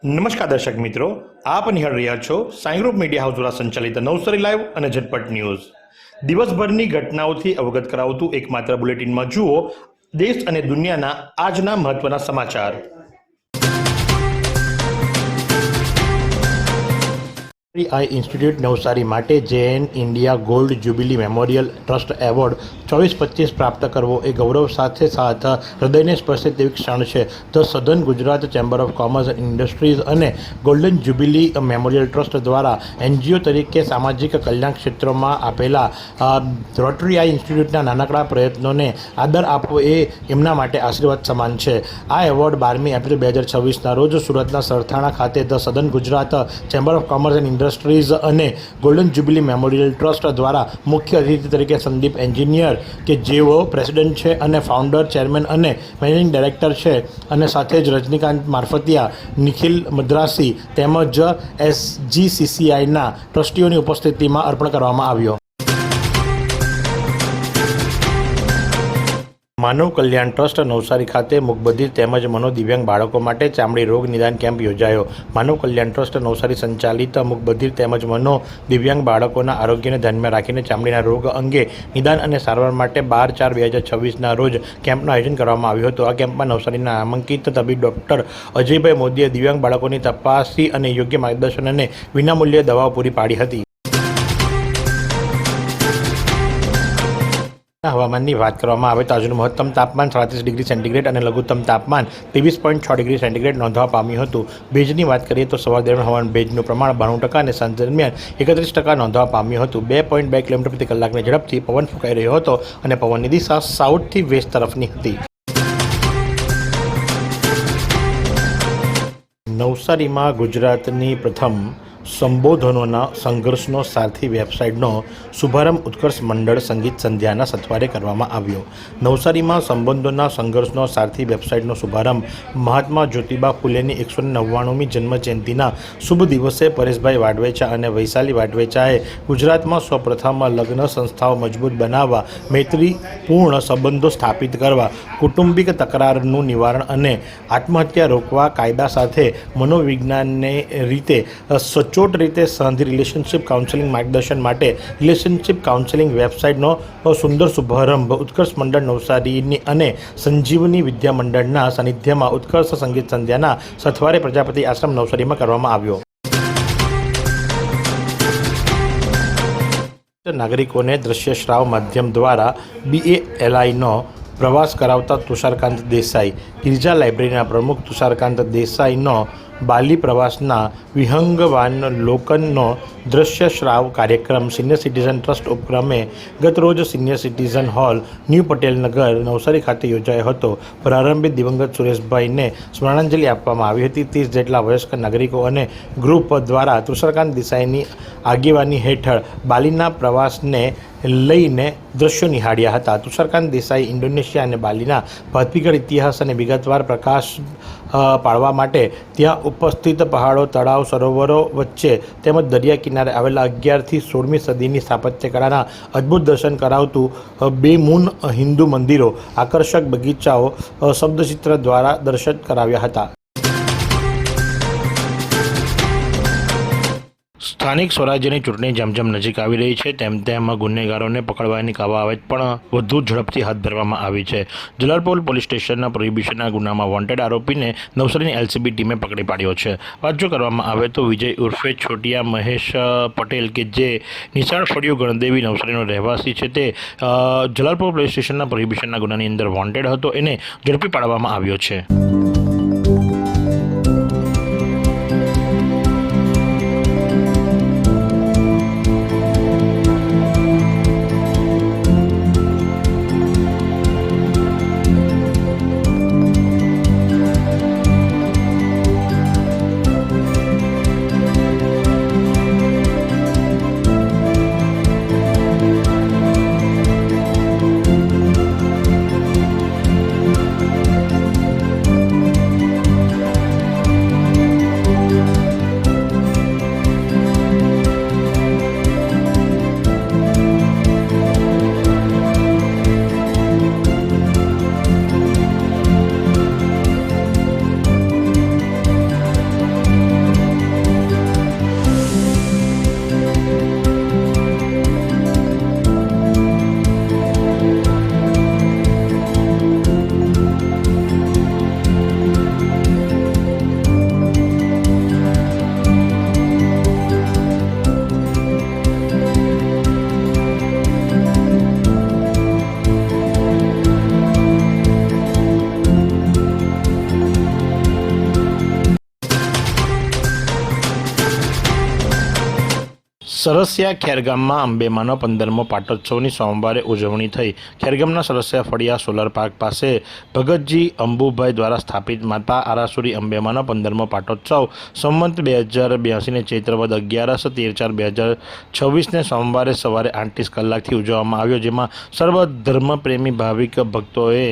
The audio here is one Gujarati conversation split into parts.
નમસ્કાર દર્શક મિત્રો, આપ નિહાળ રહ્યા છો સાઈ ગ્રુપ મીડિયા હાઉસ દ્વારા સંચાલિત નવસારી લાઈવ અને ઝટપટ ન્યૂઝ. દિવસભરની ઘટનાઓથી અવગત કરાવતું એકમાત્ર બુલેટિનમાં જુઓ દેશ અને દુનિયાના આજના મહત્વના સમાચાર. આઈ ઇન્સ્ટિટ્યૂટ નવસારી માટે JN India gold jubilee memorial trust award 24-25 પ્રાપ્ત કરવો એ ગૌરવ સાથે હૃદયને સ્પર્શે તેવી ક્ષણ છે. The southern Gujarat chamber of commerce and industries અને ગોલ્ડન જ્યુબિલી મેમોરિયલ ટ્રસ્ટ દ્વારા NGO તરીકે સામાજિક કલ્યાણ ક્ષેત્રોમાં આપેલા રોટરી આઈ ઇન્સ્ટિટ્યૂટના નાનકડા પ્રયત્નોને આદર આપવો એ એમના માટે આશીર્વાદ સમાન છે. આ એવોર્ડ 12મી એપ્રિલ 2026ના રોજ સુરતના સરથાણા ખાતે the southern Gujarat chamber of commerce and industries અને ગોલ્ડન જ્યુબિલી મેમોરિયલ ટ્રસ્ટ દ્વારા મુખ્ય અતિથિ તરીકે સંદીપ એન્જિનિયર કે જેઓ પ્રેસિડેન્ટ છે અને ફાઉન્ડર, ચેરમેન અને મેનેજિંગ ડાયરેક્ટર છે, અને સાથે જ રજનીકાંત મારફતિયા, નિખિલ મદ્રાસી તેમજ SGCCIના ટ્રસ્ટીઓની ઉપસ્થિતિમાં અર્પણ કરવામાં આવ્યો. માનવ કલ્યાણ ટ્રસ્ટ નવસારી ખાતે મૂકબધિર તેમજ મનોદિવ્યાંગ બાળકો માટે ચામડી રોગ નિદાન કેમ્પ યોજાયો. માનવ કલ્યાણ ટ્રસ્ટ નવસારી સંચાલિત મૂકબધિર તેમજ મનોદિવ્યાંગ બાળકોના આરોગ્યને ધ્યાનમાં રાખીને ચામડીના રોગ અંગે નિદાન અને સારવાર માટે 12/4/2026ના રોજ કેમ્પનું આયોજન કરવામાં આવ્યું હતું. આ કેમ્પમાં નવસારીના નામાંકિત તબીબ ડૉક્ટર અજયભાઈ મોદીએ દિવ્યાંગ બાળકોની તપાસી અને યોગ્ય માર્ગદર્શન અને વિનામૂલ્યે દવાઓ પૂરી પાડી હતી. હવામાનની વાત કરવામાં આવે તો આજનું મહત્તમ તાપમાન 37 ડિગ્રી સેન્ટીગ્રેડ અને લઘુત્તમ તાપમાન 23.6 ડિગ્રી સેન્ટીગ્રેડ નોંધવા પામ્યું હતું. ભેજની વાત કરીએ તો સવાર દરમિયાન હવામાન ભેજનું પ્રમાણ 92% અને સાંજ દરમિયાન 31% નોંધવા પામ્યું હતું. 2.2 કિલોમીટર પ્રતિ કલાકની ઝડપથી પવન ફૂંકાઈ રહ્યો હતો અને પવનની દિશા સાઉથથી વેસ્ટ તરફની હતી. નવસારીમાં ગુજરાતની પ્રથમ સંબોધનોના સંઘર્ષનો સારથી વેબસાઇટનો શુભારંભ ઉત્કર્ષ મંડળ સંગીત સંધ્યાના સથવારે કરવામાં આવ્યો. નવસારીમાં સંબંધોના સંઘર્ષનો સારથી વેબસાઇટનો શુભારંભ મહાત્મા જ્યોતિબા ફૂલેની 199મી જન્મજયંતિના શુભ દિવસે પરેશભાઈ વાડવેચા અને વૈશાલી વાડવેચાએ ગુજરાતમાં સૌપ્રથમ લગ્ન સંસ્થાઓ મજબૂત બનાવવા, મૈત્રીપૂર્ણ સંબંધો સ્થાપિત કરવા, કૌટુંબિક તકરારનું નિવારણ અને આત્મહત્યા રોકવા કાયદા સાથે મનોવિજ્ઞાનને રીતે સચોટ રીતે સાંધી રિલેશનશિપ કાઉન્સેલિંગ માર્ગદર્શન માટે રિલેશનશિપ કાઉન્સેલિંગ વેબસાઇટનો સુંદર શુભારંભ ઉત્કર્ષ મંડળ નવસારીની અને સંજીવની વિદ્યા મંડળના સાનિધ્યમાં ઉત્કર્ષ સંગીત સંધ્યાના સથવારે પ્રજાપતિ આશ્રમ નવસારીમાં કરવામાં આવ્યો. નાગરિકોને દ્રશ્ય શ્રાવ માધ્યમ દ્વારા BALIનો પ્રવાસ કરાવતા તુષારકાંત દેસાઈ. ગિરજા લાઇબ્રેરીના પ્રમુખ તુષારકાંત દેસાઈનો બાલી પ્રવાસના વિહંગવાવલોકનનો દ્રશ્ય શ્રાવ કાર્યક્રમ સિનિયર સિટીઝન ટ્રસ્ટ ઉપક્રમે ગતરોજ senior citizen hall, new Patelnagar, Navsari ખાતે યોજાયો હતો. પ્રારંભે દિવંગત સુરેશભાઈને સ્મરણાંજલિ આપવામાં આવી હતી. 30 જેટલા વયસ્ક નાગરિકો અને ગ્રુપ દ્વારા તુષારકાંત દેસાઈની આગેવાની હેઠળ બાલીના પ્રવાસને લઈને દ્રશ્યો નિહાળ્યા હતા. તુષારકાંત દેસાઈ ઇન્ડોનેશિયા અને બાલીના ભાતભીગળ ઇતિહાસ અને વિગતવાર પ્રકાશ પાડવા માટે ત્યાં ઉપસ્થિત પહાડો, તળાવ, સરોવરો વચ્ચે તેમજ દરિયા કિનારે આવેલા 11થી 16મી સદીની સ્થાપત્ય કળાના અદ્ભુત દર્શન કરાવતું બેમૂન હિન્દુ મંદિરો, આકર્ષક બગીચાઓ શબ્દચિત્ર દ્વારા દર્શન કરાવ્યા હતા. સ્થાનિક સ્વરાજ્યની ચૂંટણી જેમ જેમ નજીક આવી રહી છે તેમ તેમ ગુનેગારોને પકડવાની કવાયત પણ વધુ ઝડપથી હાથ ધરવામાં આવી છે. જલાલપોર પોલીસ સ્ટેશનના પ્રોહિબિશનના ગુનામાં વોન્ટેડ આરોપીને નવસારીની LCB ટીમે પકડી પાડ્યો છે. વાત જો કરવામાં આવે તો વિજય ઉર્ફે છોટિયા મહેશ પટેલ કે જે નિશાળ ફળિયું ગણદેવી નવસારીનો રહેવાસી છે તે જલાલપોર પોલીસ સ્ટેશનના પ્રોહિબિશનના ગુનાની અંદર વોન્ટેડ હતો. એને ઝડપી પાડવામાં આવ્યો છે. સરસિયા ખેરગામમાં અંબેમાનો 15મો પાટોત્સવની સોમવારે ઉજવણી થઈ। ખેરગામના સરસિયા ફળિયા સોલર પાર્ક પાસે ભગતજી અંબુભાઈ દ્વારા સ્થાપિત માતા આરાસુરી અંબેમાનો 15મો પાટોત્સવ સંવત 2082ને ચૈત્રવદ 11 13/4/2026ને સોમવારે સવારે 38 કલાકથી ઉજવવામાં આવ્યો, જેમાં સર્વ ધર્મપ્રેમી ભાવિક ભક્તોએ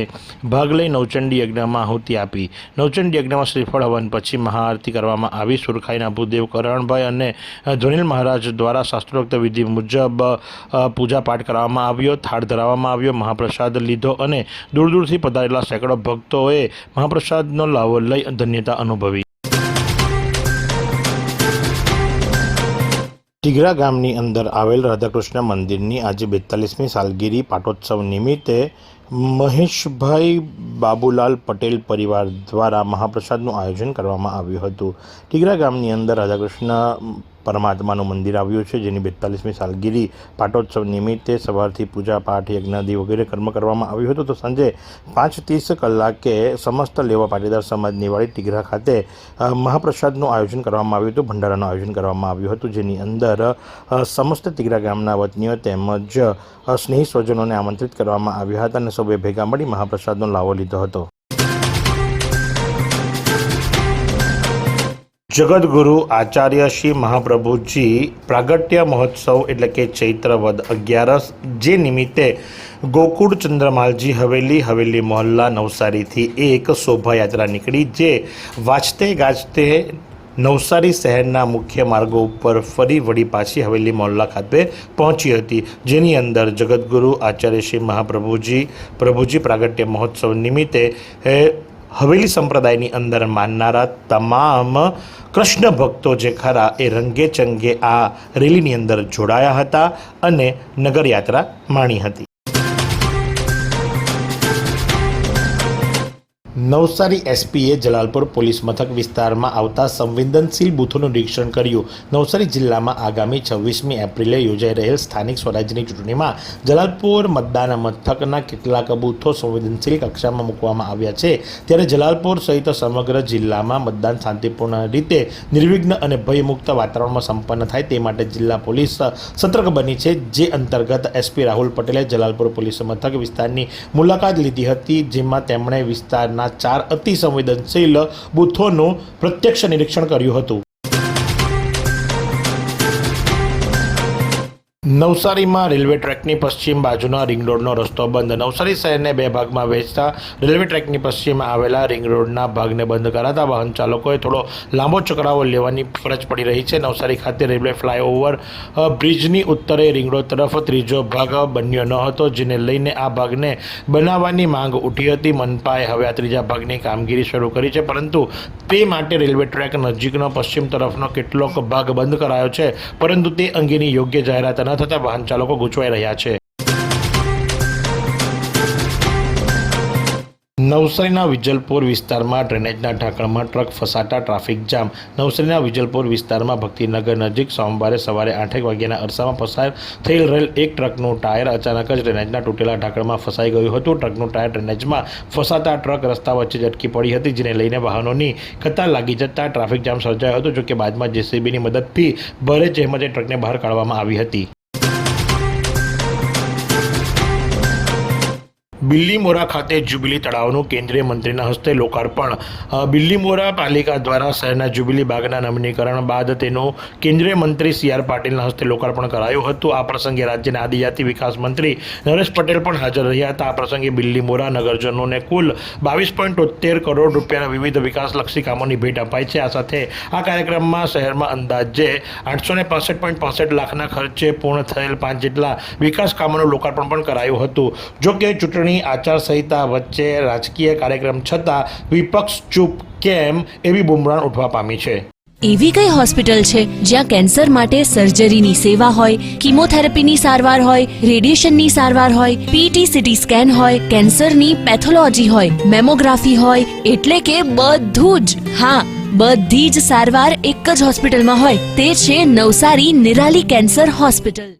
ભાગ લઈ નવચંડી યજ્ઞમાં આહુતિ આપી। નવચંડી યજ્ઞમાં શ્રીફળ હવન પછી મહાઆરતી કરવામાં આવી। સુરખાઈના ભૂદેવ કરણભાઈ અને ધોનીલ મહારાજ દ્વારા શાસ્ત્રોક્ત વિધિ મુજબ પૂજા પાઠ કરવામાં આવ્યો, થાળ ધરાવવામાં આવ્યો, મહાપ્રસાદ લીધો અને દૂર દૂરથી પધારેલા સેંકડો ભક્તોએ મહાપ્રસાદનો લાવો લઈ ધન્યતા અનુભવી। ટીગરા ગામની અંદર આવેલ રાધાકૃષ્ણ મંદિરની આજે 42મી સાલગીરી પાટોત્સવ નિમિત્તે મહેશભાઈ બાબુલાલ પટેલ પરિવાર દ્વારા મહાપ્રસાદનું આયોજન કરવામાં આવ્યું હતું। ટીગરા ગામની અંદર રાધાકૃષ્ણ પરમાત્માનું મંદિર આવ્યું છે, જેની 42મી સાલગીરી પાટોત્સવ નિમિત્તે સવારથી પૂજા પાઠ યજ્ઞાદિ વગેરે કર્મ કરવામાં આવ્યું હતું। તો સાંજે 5:30 કલાકે સમસ્ત લેવા પાટીદાર સમાજ નિવાડી ટીગરા ખાતે મહાપ્રસાદનું આયોજન કરવામાં આવ્યું હતું, ભંડારાનું આયોજન કરવામાં આવ્યું હતું, જેની અંદર સમસ્ત ટીગરા ગામના વતનીઓ તેમજ સ્નેહી સ્વજનોને આમંત્રિત કરવામાં આવ્યા હતા અને સૌએ ભેગા મળી મહાપ્રસાદનો લાવો લીધો હતો। જગતગુરુ આચાર્ય શ્રી મહાપ્રભુજી પ્રાગટ્ય મહોત્સવ એટલે કે ચૈત્રવદ 11, જે નિમિત્તે ગોકુળ ચંદ્રમાલજી હવેલી મોહલ્લા નવસારીથી એક શોભાયાત્રા નીકળી, જે વાજતે ગાજતે નવસારી શહેરના મુખ્ય માર્ગો ઉપર ફરી વળી પાછી હવેલી મોહલ્લા ખાતે પહોંચી હતી, જેની અંદર જગતગુરુ આચાર્ય શ્રી મહાપ્રભુજી પ્રાગટ્ય મહોત્સવ નિમિત્તે હવેલી સંપ્રદાયની અંદર માનનારા તમામ કૃષ્ણ ભક્તો જે ખરા એ રંગે ચંગે આ રેલીની અંદર જોડાયા હતા અને નગરયાત્રા માણી હતી। નવસારી એસપીએ જલાલપુર પોલીસ મથક વિસ્તારમાં આવતા સંવેદનશીલ બૂથોનું નિરીક્ષણ કર્યું। નવસારી જિલ્લામાં આગામી 26મી એપ્રિલે યોજાઈ રહેલ સ્થાનિક સ્વરાજ્યની ચૂંટણીમાં જલાલપુર મતદાન મથકના કેટલાક બૂથો સંવેદનશીલ કક્ષામાં મૂકવામાં આવ્યા છે, ત્યારે જલાલપુર સહિત સમગ્ર જિલ્લામાં મતદાન શાંતિપૂર્ણ રીતે નિર્વિઘ્ન અને ભયમુક્ત વાતાવરણમાં સંપન્ન થાય તે માટે જિલ્લા પોલીસ સતર્ક બની છે, જે અંતર્ગત એસપી રાહુલ પટેલે જલાલપુર પોલીસ મથક વિસ્તારની મુલાકાત લીધી હતી, જેમાં તેમણે વિસ્તારના 4 અતિ સંવેદનશીલ બૂથોનું પ્રત્યક્ષ નિરીક્ષણ કર્યું હતું। નવસારીમાં રેલવે ટ્રેકની પશ્ચિમ બાજુના રિંગ રોડનો રસ્તો બંધ। નવસારી શહેરને 2 ભાગમાં વહેંચતા રેલવે ટ્રેકની પશ્ચિમ આવેલા રિંગ રોડના ભાગને બંધ કરાતા વાહન ચાલકોએ થોડો લાંબો ચકરાવો લેવાની ફરજ પડી રહી છે। નવસારી ખાતે રેલવે ફ્લાયઓવર બ્રિજની ઉત્તરે રિંગ રોડ તરફ ત્રીજો ભાગ બન્યો ન હતો, જેને લઈને આ ભાગને બનાવવાની માંગ ઉઠી હતી। મનપાએ હવે આ ત્રીજા ભાગની કામગીરી શરૂ કરી છે, પરંતુ તે માટે રેલવે ટ્રેક નજીકનો પશ્ચિમ તરફનો કેટલોક ભાગ બંધ કરાયો છે, પરંતુ તે અંગેની યોગ્ય જાહેરાત ન થતા વાહન ચાલકો ગૂંચવાઈ રહ્યા છે। નવસારીના વિજલપુર વિસ્તારમાં ડ્રેનેજના ઢાંકણમાં ટ્રક ફસાતા ટ્રાફિક જામ। નવસારીના વિજલપુર વિસ્તારમાં ભક્તિનગર નજીક સોમવારે સવારે 8 વાગ્યાના અરસામાં પસાર થઈ રહેલ એક ટ્રકનું ટાયર અચાનક જ ડ્રેનેજના તૂટેલા ઢાંકણમાં ફસાઈ ગયું હતું। ટ્રકનું ટાયર ડ્રેનેજમાં ફસાતા ટ્રક રસ્તા વચ્ચે જ અટકી પડી હતી, જેને લઈને વાહનોની કતાર લાગી જતા ટ્રાફિક જામ સર્જાયો હતો, જોકે બાદમાં જેસીબીની મદદથી ભારે જહેમતે ટ્રકને બહાર કાઢવામાં આવી હતી। બિલ્લીમોરા ખાતે જ્યુબિલી તળાવનું કેન્દ્રીય મંત્રીના હસ્તે લોકાર્પણ। બિલ્લીમોરા પાલિકા દ્વારા શહેરના જ્યુબિલી બાગના નવીનીકરણ બાદ તેનું કેન્દ્રીય મંત્રી CR પાટીલના હસ્તે લોકાર્પણ કરાયું હતું। આ પ્રસંગે રાજ્યના આદિજાતિ વિકાસ મંત્રી નરેશ પટેલ પણ હાજર રહ્યા હતા। આ પ્રસંગે બિલ્લીમોરા નગરજનોને કુલ 22.73 કરોડ રૂપિયાના વિવિધ વિકાસલક્ષી કામોની ભેટ અપાઈ છે। આ સાથે આ કાર્યક્રમમાં શહેરમાં અંદાજે 865.65 લાખના ખર્ચે પૂર્ણ થયેલ 5 જેટલા વિકાસ કામોનું લોકાર્પણ પણ કરાયું હતું। જોકે ચૂંટણી આચારસંહિતા વચ્ચે રાજકીય કાર્યક્રમ છતાં વિપક્ષ ચૂપ કેમ એવી બુમરાણ ઉઠવા પામી છે। એવી કઈ હોસ્પિટલ છે જ્યાં કેન્સર માટે સર્જરીની સેવા હોય, કીમોથેરાપીની સારવાર હોય, રેડિયેશનની સારવાર હોય, પીટી સીટી સ્કેન હોય, કેન્સરની પેથોલોજી હોય, મેમોગ્રાફી હોય, એટલે કે બધું જ। હા, બધી જ સારવાર એક જ હોસ્પિટલમાં હોય, તે છે નવસારી નિરાલી કેન્સર હોસ્પિટલ।